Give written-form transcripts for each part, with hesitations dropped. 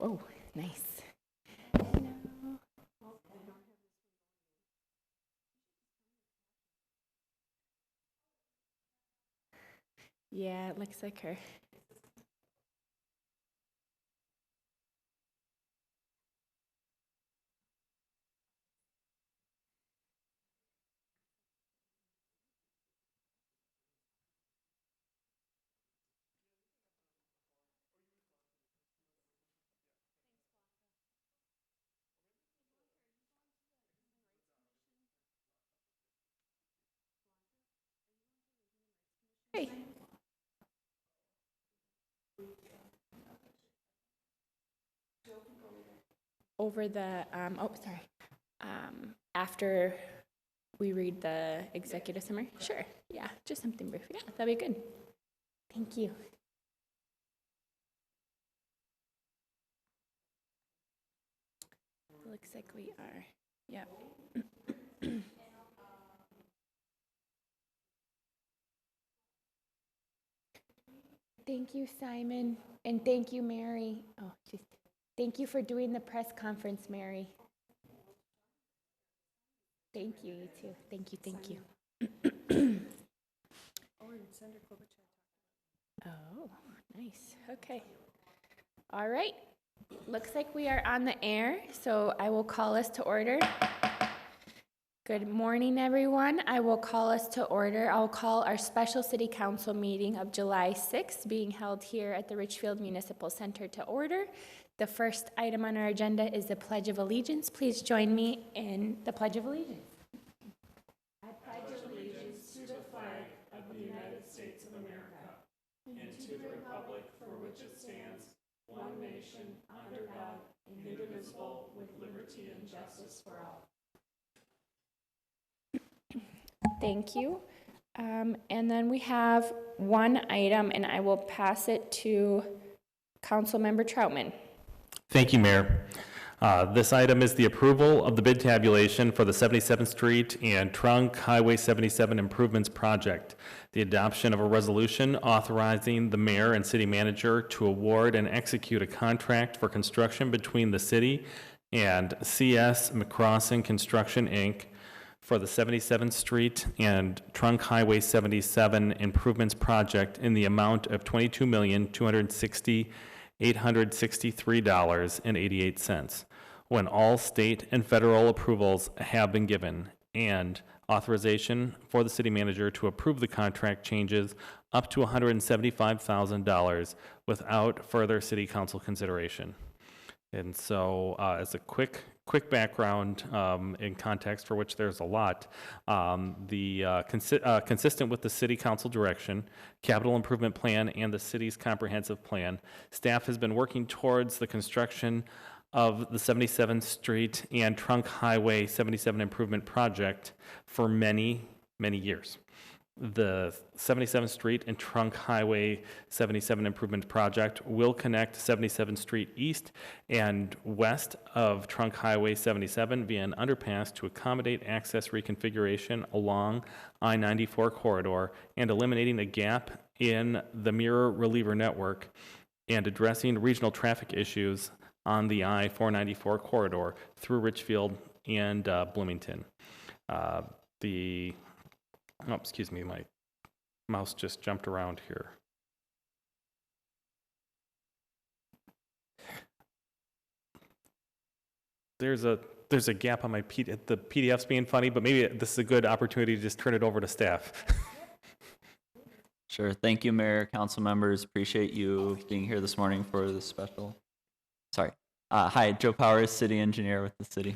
Oh, nice. Yeah, it looks like her. Hey. Over the, after we read the executive summary? Sure, yeah, just something brief. Yeah, that'd be good. Thank you. Looks like we are. Yep. Thank you, Simon, and thank you, Mary. Oh, just thank you for doing the press conference, Mary. Thank you, you too. Thank you, thank you. Oh, nice. Okay. All right. Looks like we are on the air, so I will call us to order. Good morning, everyone. I will call us to order. I'll call our special city council meeting of July 6th, being held here at the Richfield Municipal Center, to order. The first item on our agenda is the Pledge of Allegiance. Please join me in the Pledge of Allegiance. I pledge allegiance to the flag of the United States of America and to the republic for which it stands, one nation, under God, indivisible, with liberty and justice for all. Thank you. And then we have one item, and I will pass it to Councilmember Troutman. Thank you, Mayor. This item is the approval of the bid tabulation for the 77th Street and Trunk Highway 77 Improvements Project. The adoption of a resolution authorizing the mayor and city manager to award and execute a contract for construction between the city and CS McCrossin Construction, Inc. for the 77th Street and Trunk Highway 77 Improvements Project in the amount of $22,260,863.88 when all state and federal approvals have been given, and authorization for the city manager to approve the contract changes up to $175,000 without further city council consideration. And so as a quick background in context, for which there's a lot, consistent with the city council direction, capital improvement plan, and the city's comprehensive plan, staff has been working towards the construction of the 77th Street and Trunk Highway 77 improvement project for many, many years. The 77th Street and Trunk Highway 77 improvement project will connect 77th Street east and west of Trunk Highway 77 via an underpass to accommodate access reconfiguration along I-94 corridor and eliminating a gap in the mirror reliever network and addressing regional traffic issues on the I-494 corridor through Richfield and Bloomington. Oh, excuse me, my mouse just jumped around here. There's a gap on my PDF. The PDF's being funny, but maybe this is a good opportunity to just turn it over to staff. Sure. Thank you, Mayor, council members. Appreciate you being here this morning for the special. Sorry. Hi, Joe Powers, city engineer with the city.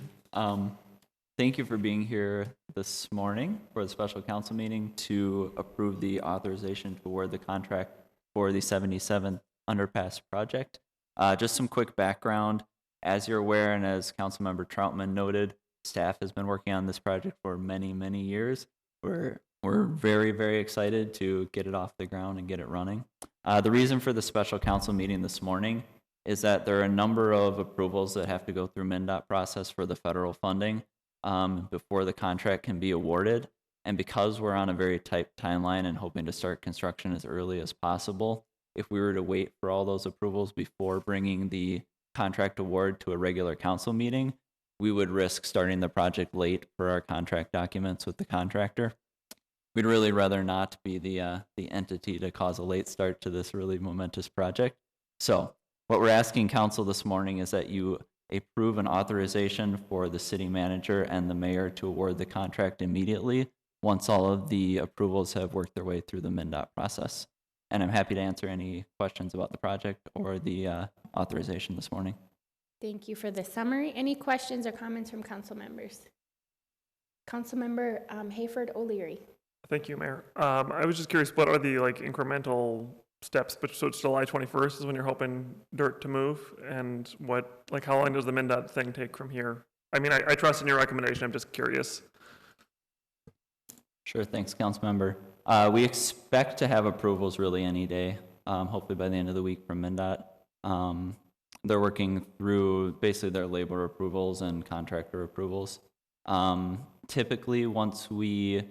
Thank you for being here this morning for the special council meeting to approve the authorization to award the contract for the 77th underpass project. Just some quick background. As you're aware, and as Councilmember Troutman noted, staff has been working on this project for many, many years. We're very, very excited to get it off the ground and get it running. The reason for the special council meeting this morning is that there are a number of approvals that have to go through MnDOT process for the federal funding before the contract can be awarded. And because we're on a very tight timeline and hoping to start construction as early as possible, if we were to wait for all those approvals before bringing the contract award to a regular council meeting, we would risk starting the project late for our contract documents with the contractor. We'd really rather not be the entity to cause a late start to this really momentous project. So what we're asking council this morning is that you approve an authorization for the city manager and the mayor to award the contract immediately once all of the approvals have worked their way through the MnDOT process. And I'm happy to answer any questions about the project or the authorization this morning. Thank you for the summary. Any questions or comments from council members? Councilmember Hayford O'Leary. Thank you, Mayor. I was just curious, what are the incremental steps? But so it's July 21st is when you're hoping dirt to move, and how long does the MnDOT thing take from here? I mean, I trust in your recommendation. I'm just curious. Sure, thanks, Councilmember. We expect to have approvals really any day, hopefully by the end of the week from MnDOT. They're working through basically their labor approvals and contractor approvals. Typically, once we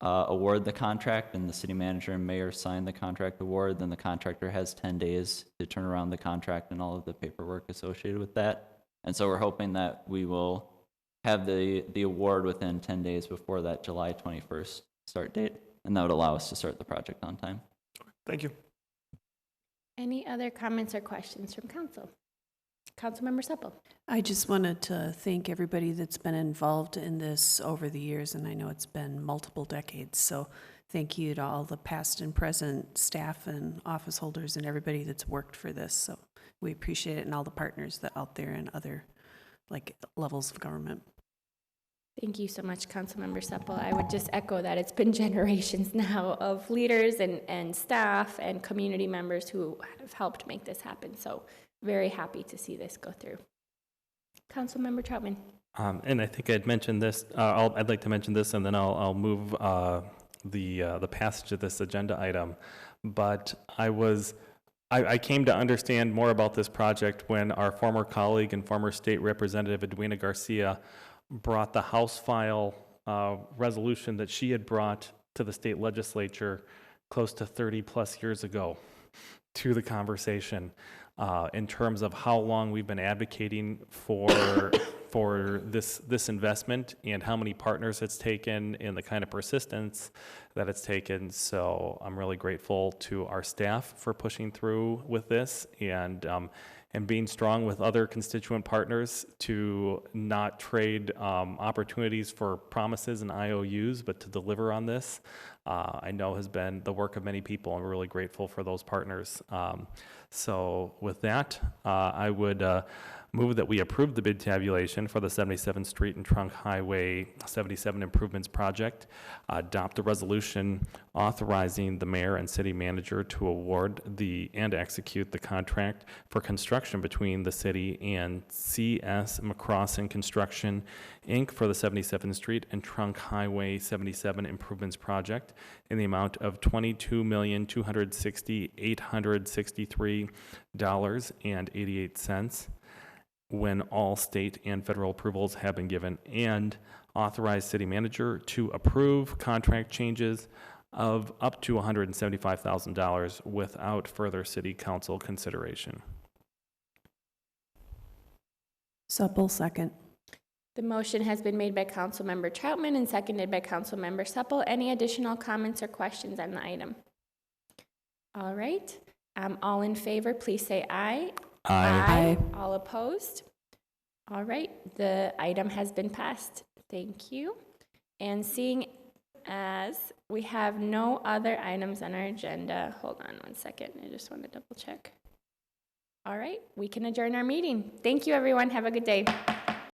award the contract and the city manager and mayor sign the contract award, then the contractor has 10 days to turn around the contract and all of the paperwork associated with that. And so we're hoping that we will have the award within 10 days before that July 21st start date, and that would allow us to start the project on time. Thank you. Any other comments or questions from council? Councilmember Supple. I just wanted to thank everybody that's been involved in this over the years, and I know it's been multiple decades. So thank you to all the past and present staff and office holders and everybody that's worked for this. So we appreciate it, and all the partners that out there and other levels of government. Thank you so much, Councilmember Supple. I would just echo that it's been generations now of leaders and staff and community members who have helped make this happen. So very happy to see this go through. Councilmember Troutman. And I think I'd mentioned this. I'd like to mention this, and then I'll move the passage of this agenda item. But I came to understand more about this project when our former colleague and former state representative Edwina Garcia brought the House file resolution that she had brought to the state legislature close to 30 plus years ago to the conversation in terms of how long we've been advocating for this investment and how many partners it's taken and the kind of persistence that it's taken. So I'm really grateful to our staff for pushing through with this and being strong with other constituent partners to not trade opportunities for promises and IOUs, but to deliver on this. I know has been the work of many people, and we're really grateful for those partners. So with that, I would move that we approve the bid tabulation for the 77th Street and Trunk Highway 77 Improvements Project, adopt a resolution authorizing the mayor and city manager to award and execute the contract for construction between the city and C.S. McCrossin Construction, Inc. for the 77th Street and Trunk Highway 77 Improvements Project in the amount of $22,260,863.88 when all state and federal approvals have been given, and authorize city manager to approve contract changes of up to $175,000 without further city council consideration. Supple, second. The motion has been made by Councilmember Troutman and seconded by Councilmember Supple. Any additional comments or questions on the item? All right. All in favor, please say aye. Aye. All opposed? All right. The item has been passed. Thank you. And seeing as we have no other items on our agenda, hold on one second. I just want to double check. All right. We can adjourn our meeting. Thank you, everyone. Have a good day.